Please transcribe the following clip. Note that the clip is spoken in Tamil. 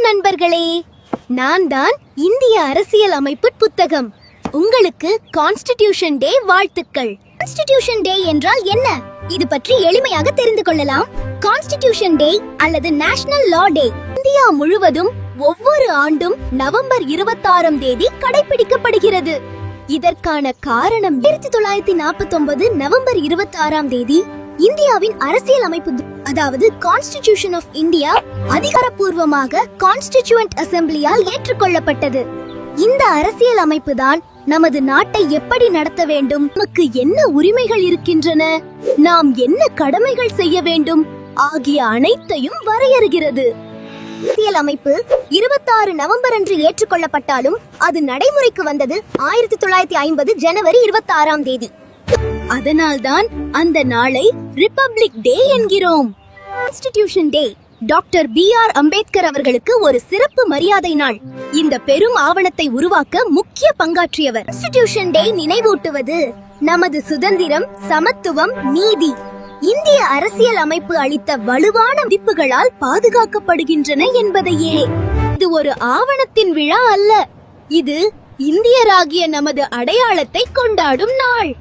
நண்பர்களே, நான் தான் இந்திய அரசியல் அமைப்பு புத்தகம். உங்களுக்கு கான்ஸ்டிடியூஷன் டே வாழ்த்துக்கள். கான்ஸ்டிடியூஷன் டே என்றால் என்ன? இது பற்றி எளிமையாக தெரிந்து கொள்ளலாம். கான்ஸ்டிடியூஷன் டே அல்லது நேஷனல் லா டே இந்தியா முழுவதும் ஒவ்வொரு ஆண்டும் நவம்பர் 26ஆம் தேதி கடைபிடிக்கப்படுகிறது. இதற்கான காரணம் 1949 நவம்பர் 26ஆம் தேதி இந்தியாவின் அரசியல் அமைப்பு, அதாவது கான்ஸ்டிடியூஷன் ஆஃப் இந்தியா, அதிகாரப்பூர்வமாக கான்ஸ்டிடியூவன்ட் அசெம்பிளியால் ஏற்றுக்கொள்ளப்பட்டது. இந்த அரசியல் அமைப்பு தான் நமது நாட்டை எப்படி நடத்த வேண்டும், நமக்கு என்ன உரிமைகள் இருக்கின்றன, நாம் என்ன கடமைகள் செய்ய வேண்டும் ஆகிய அனைத்தையும் வரையறுகிறது. அரசியல் அமைப்பு 26 நவம்பர் அன்று ஏற்றுக்கொள்ளப்பட்டாலும் அது நடைமுறைக்கு வந்தது 1950 ஜனவரி 26ஆம் தேதி. அதனால்தான் அந்த நாளை ரிபப்ளிக் டே என்கிறோம். Constitution day doctor B.R. Ambedkar அவர்களுக்கு ஒரு சிறப்பு மரியாதை நாள். இந்த பெரும் ஆவணத்தை உருவாக்க முக்கிய பங்காற்றியவர். கான்ஸ்டிடியூஷன் டே நினைவூட்டுவது நமது சுதந்திரம், சமத்துவம், நீதி இந்திய அரசியல் அமைப்பு அளித்த வலுவான மதிப்புகளால் பாதுகாக்கப்படுகின்றன என்பதையே. இது ஒரு ஆவணத்தின் விழா அல்ல, இது இந்தியராகிய நமது அடையாளத்தை கொண்டாடும் நாள்.